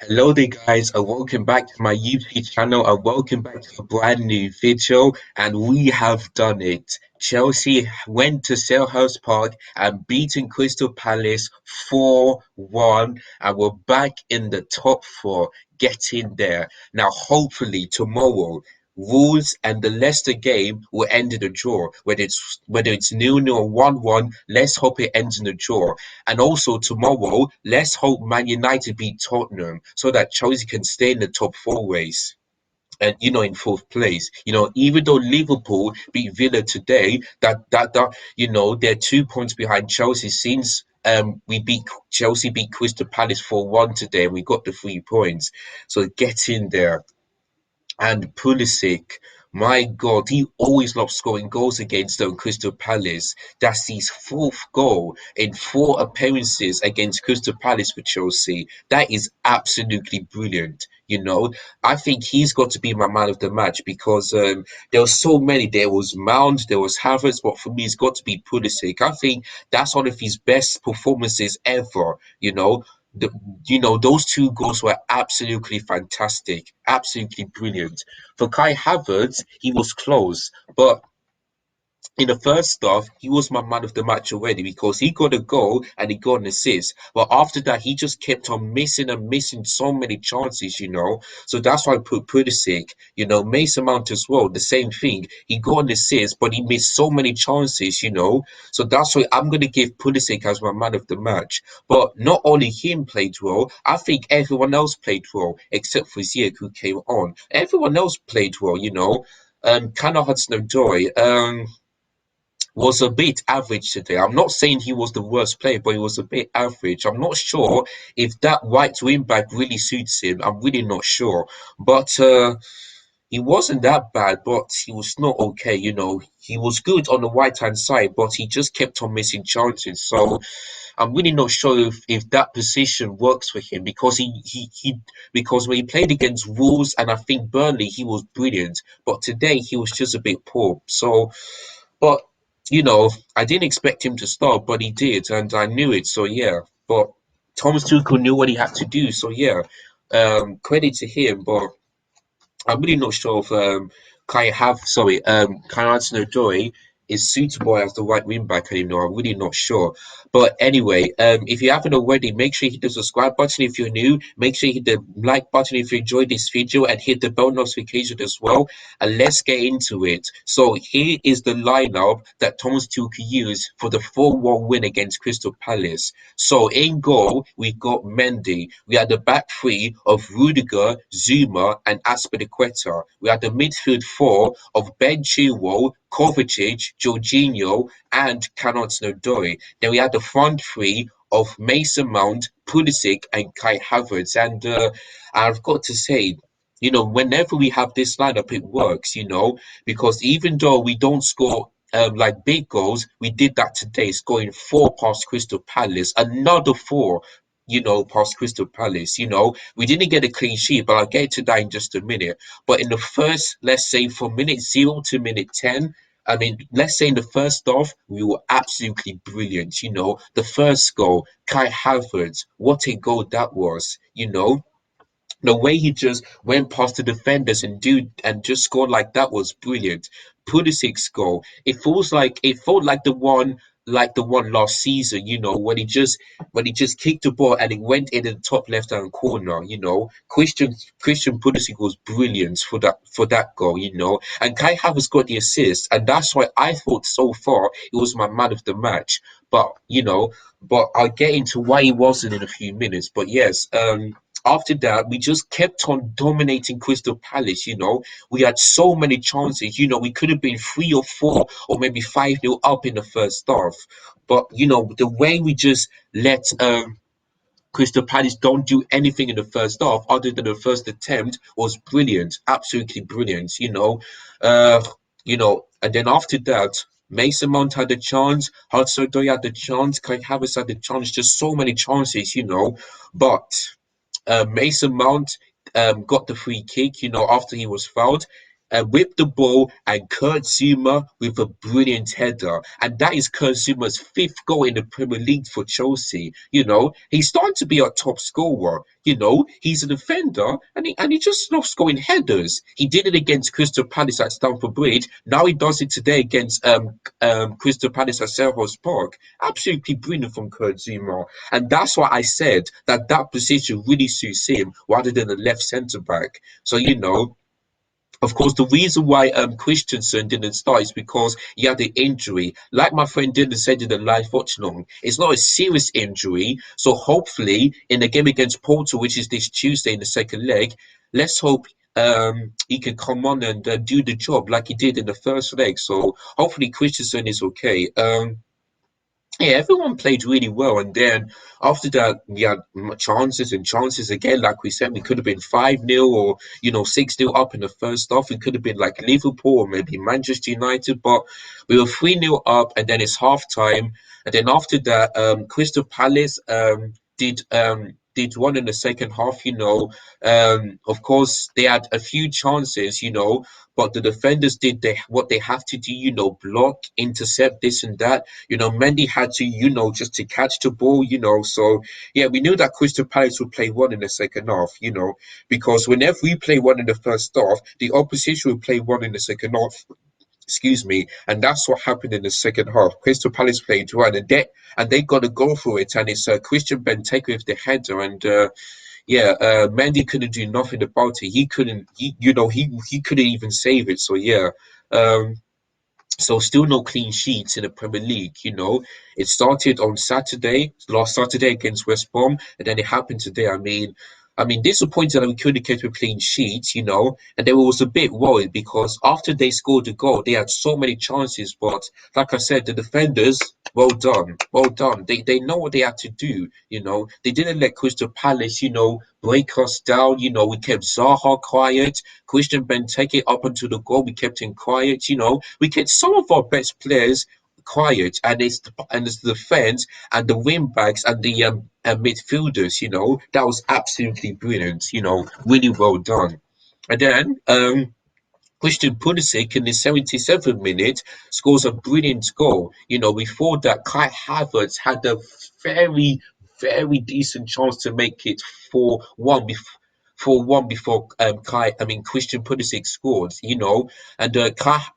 Hello there guys and welcome back to my YouTube channel and welcome back to a brand new video, and we have done it. Chelsea went to Selhurst Park and beaten Crystal Palace 4-1, and we're back in the top four, getting there. Now hopefully tomorrow Wolves and the Leicester game will end in a draw. Whether it's 0-0 or 1-1, let's hope it ends in a draw. And also tomorrow, let's hope Man United beat Tottenham so that Chelsea can stay in the top four race. And in fourth place, even though Liverpool beat Villa today, they're 2 points behind Chelsea since Chelsea beat Crystal Palace 4-1 today, and we got the 3 points. So get in there. And Pulisic, my God, he always loves scoring goals against Crystal Palace. That's his fourth goal in four appearances against Crystal Palace for Chelsea. That is absolutely brilliant. I think he's got to be my man of the match because there were so many. There was Mount, there was Havertz, but for me, it's got to be Pulisic. I think that's one of his best performances ever. The, those two goals were absolutely fantastic, absolutely brilliant. For Kai Havertz, he was close, but in the first half, he was my man of the match already because he got a goal and he got an assist. But after that, he just kept on missing and missing so many chances. So that's why I put Pulisic, Mason Mount as well, the same thing. He got an assist, but he missed so many chances. So that's why I'm going to give Pulisic as my man of the match. But not only him played well, I think everyone else played well, except for Ziyech who came on. Everyone else played well. Kana Hudson-Odoi, was a bit average today. I'm not saying he was the worst player, but he was a bit average. I'm not sure if that right wing back really suits him. I'm really not sure. But he wasn't that bad, but he was not okay. He was good on the right hand side, but he just kept on missing chances. So I'm really not sure if that position works for him because because when he played against Wolves and I think Burnley, he was brilliant. But today he was just a bit poor. So but I didn't expect him to start, but he did, and I knew it. So yeah, but Thomas Tuchel knew what he had to do. So yeah, credit to him. But I'm really not sure if Kai Hudson-Odoi is suitable as the right wing back anymore. I'm really not sure. But anyway, if you haven't already, make sure you hit the subscribe button if you're new. Make sure you hit the like button if you enjoyed this video and hit the bell notification as well. And let's get into it. So here is the lineup that Thomas Tuchel used for the 4-1 win against Crystal Palace. So in goal, we got Mendy. We had the back three of Rudiger, Zuma, and Azpilicueta. We had the midfield four of Ben Chilwell, Kovacic, Jorginho, and Hudson-Odoi. Then we had the front three of Mason Mount, Pulisic, and Kai Havertz. And I've got to say, whenever we have this lineup, it works, because even though we don't score like big goals, we did that today, scoring four past Crystal Palace, another four. Past Crystal Palace. We didn't get a clean sheet, but I'll get to that in just a minute. But in the first, let's say from minute 0 to minute 10, I mean, let's say in the first half, we were absolutely brilliant. The first goal, Kai Havertz, what a goal that was. The way he just went past the defenders and just scored like that was brilliant. Pulisic's goal, it felt like the one last season, when he just kicked the ball and it went in the top left hand corner. Christian Pulisic was brilliant for that goal. And Kai Havertz got the assist, and that's why I thought so far it was my man of the match. But I'll get into why he wasn't in a few minutes. But yes, after that, we just kept on dominating Crystal Palace. We had so many chances. We could have been 3 or 4 or maybe 5-0 up in the first half. But the way we just let Crystal Palace don't do anything in the first half other than the first attempt was brilliant, absolutely brilliant. Uh, and then after that. Mason Mount had a chance, Hudson-Odoi had the chance, Kai Havertz had the chance, just so many chances. But Mason Mount got the free kick, after he was fouled. whipped the ball, and Kurt Zuma with a brilliant header. And that is Kurt Zuma's fifth goal in the Premier League for Chelsea. He's starting to be our top scorer. He's a defender, and he just loves scoring headers. He did it against Crystal Palace at Stamford Bridge. Now he does it today against Crystal Palace at Selhurst Park. Absolutely brilliant from Kurt Zuma. And that's why I said that position really suits him rather than the left centre back. So, of course, the reason why Christensen didn't start is because he had an injury. Like my friend Dylan said in the live watch long, it's not a serious injury. So hopefully, in the game against Porto, which is this Tuesday in the second leg, let's hope he can come on and do the job like he did in the first leg. So hopefully, Christensen is okay. Yeah, everyone played really well, and then after that, we had chances and chances again. Like we said, we could have been 5-0 or 6-0 up in the first half. We could have been like Liverpool or maybe Manchester United, but we were 3-0 up, and then it's half time. And then after that, Crystal Palace did one in the second half. Of course, they had a few chances, but the defenders did what they have to do, block, intercept, this and that. Mendy had to, just to catch the ball, So, yeah, we knew that Crystal Palace would play one in the second half, because whenever we play one in the first half, the opposition would play one in the second half. Excuse me, and that's what happened in the second half. Crystal Palace played one, and they got to go for it, and it's Christian Benteke with the header, and yeah, Mendy couldn't do nothing about it. He couldn't, he couldn't even save it. So yeah, um, so still no clean sheets in the Premier League. It started on Saturday, last Saturday against West Brom, and then it happened today. I mean, disappointed that we couldn't get a clean sheet, and they was a bit worried because after they scored the goal, they had so many chances. But like I said, the defenders, well done, well done. They know what they had to do. They didn't let Crystal Palace, break us down. We kept Zaha quiet. Christian Benteke up until the goal, we kept him quiet. We kept some of our best players quiet, and it's the defense and the wing backs and the midfielders. That was absolutely brilliant. Really well done. And then Christian Pulisic in the 77th minute scores a brilliant goal. Before that, Kai Havertz had a very, very decent chance to make it 4-1 before Christian Pulisic scored. And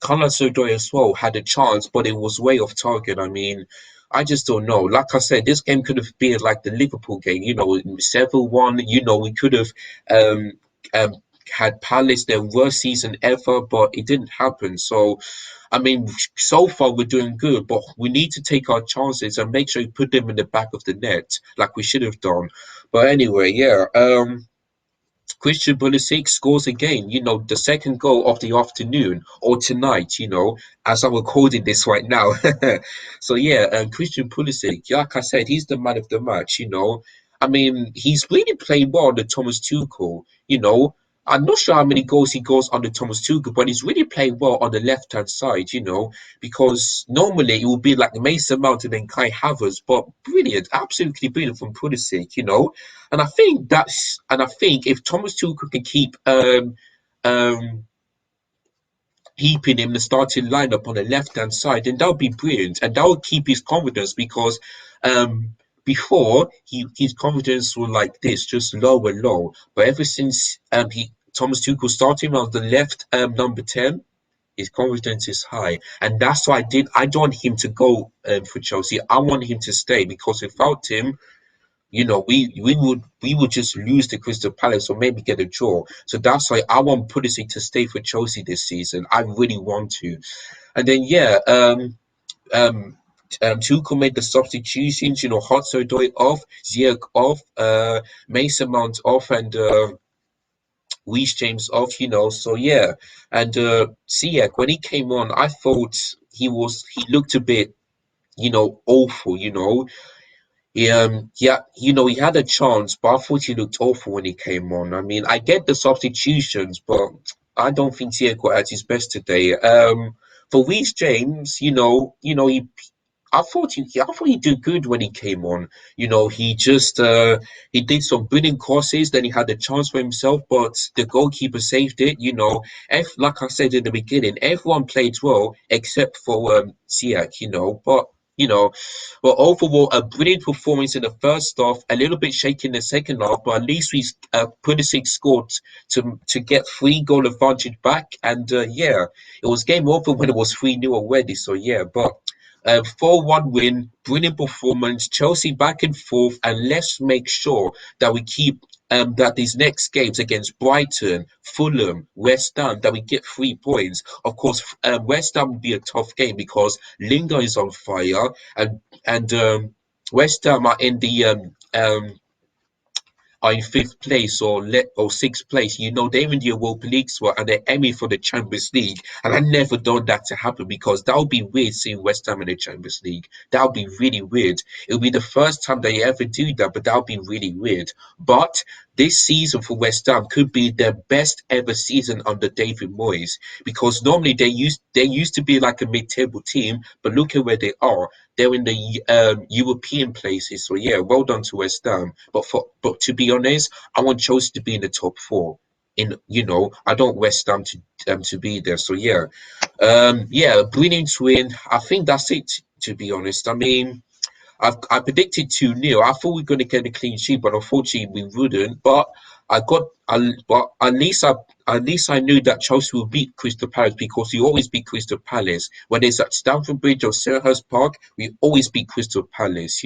Carlos Odoi as well had a chance, but it was way off target. I mean, I just don't know. Like I said, this game could have been like the Liverpool game. 7-1. We could have um, um, had Palace their worst season ever, but it didn't happen. So, I mean, so far we're doing good, but we need to take our chances and make sure we put them in the back of the net, like we should have done. But anyway, yeah. Christian Pulisic scores again, the second goal of the afternoon or tonight, as I'm recording this right now. So yeah, Christian Pulisic, like I said, he's the man of the match. I mean, he's really played well under Thomas Tuchel. I'm not sure how many goals he goes under Thomas Tuchel, but he's really played well on the left-hand side, because normally it would be like Mason Mount and then Kai Havertz, but brilliant, absolutely brilliant from Pulisic. And I think if Thomas Tuchel can um keeping him the starting lineup on the left hand side, then that would be brilliant, and that would keep his confidence because before his confidence was like this, just low and low. But ever since he Thomas Tuchel started him on the left number 10, his confidence is high, and that's why I don't want him to go for Chelsea. I want him to stay because without him, we would just lose to Crystal Palace or maybe get a draw. So that's why I want Pulisic to stay for Chelsea this season. I really want to. And then yeah, um, Tuchel made the substitutions. Hudson-Odoi off, Ziyech off, Mason Mount off, and Reece James off. So yeah, and Ziyech when he came on, I thought he looked a bit awful. Yeah, he had a chance, but I thought he looked awful when he came on. I mean, I get the substitutions, but I don't think Diego at his best today. For Reece James, he I thought he did good when he came on. He did some brilliant crosses, then he had a chance for himself, but the goalkeeper saved it. Like I said in the beginning, everyone played well except for Ziyech, you know, but overall a brilliant performance in the first half, a little bit shaky in the second half, but at least we Pulisic scored to get 3 goal advantage back, and yeah, it was game over when it was 3-0 already. So yeah, but 4-1 win, brilliant performance. Chelsea back and forth, and let's make sure that we keep that these next games against Brighton, Fulham, West Ham, that we get 3 points. Of course, West Ham will be a tough game because Lingard is on fire, and West Ham are in the are in fifth place or sixth place. They're in the Europa League spot and they're aiming for the Champions League. And I never done that to happen because that would be weird seeing West Ham in the Champions League. That would be really weird. It would be the first time they ever do that, but that would be really weird. But this season for West Ham could be their best ever season under David Moyes because normally they used to be like a mid-table team, but look at where they are. They're in the European places. So yeah, well done to West Ham. But to be honest, I want Chelsea to be in the top four. I don't West Ham to be there. So yeah, yeah, brilliant win. I think that's it. To be honest, I mean, I predicted 2-0. I thought we were going to get a clean sheet, but unfortunately we wouldn't. But at least I knew that Chelsea will beat Crystal Palace because we always beat Crystal Palace. Whether it's at Stamford Bridge or Selhurst Park, we always beat Crystal Palace.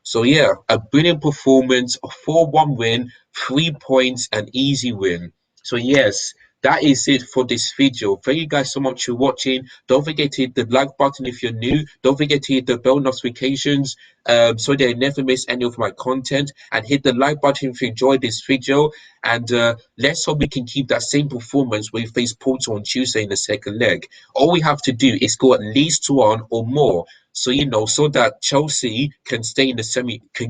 So yeah, a brilliant performance, a 4-1 win, 3 points, an easy win. So yes, that is it for this video. Thank you guys so much for watching. Don't forget to hit the like button if you're new. Don't forget to hit the bell notifications so that you never miss any of my content. And hit the like button if you enjoyed this video. And let's hope we can keep that same performance when we face Porto on Tuesday in the second leg. All we have to do is score at least one or more. So that Chelsea can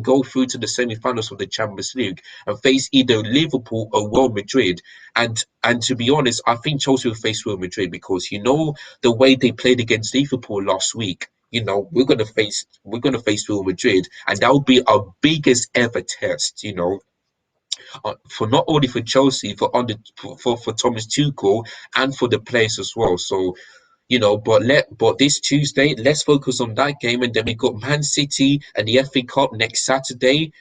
go through to the semi-finals of the Champions League and face either Liverpool or Real Madrid. And to be honest, I think Chelsea will face Real Madrid because the way they played against Liverpool last week. We're gonna face Real Madrid, and that will be our biggest ever test. For not only for Chelsea, for Thomas Tuchel and for the players as well. So but this Tuesday, let's focus on that game, and then we got Man City and the FA Cup next Saturday.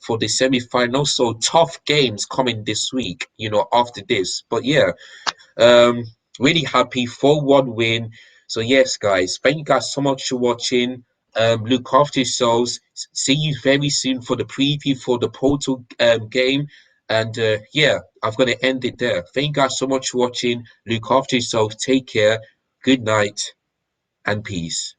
For the semi-final. So tough games coming this week. After this, but yeah, um, really happy 4-1 win. So yes, guys, thank you guys so much for watching. Look after yourselves. See you very soon for the preview for the Portal game. And yeah, I'm gonna end it there. Thank you guys so much for watching. Look after yourselves. Take care. Good night and peace.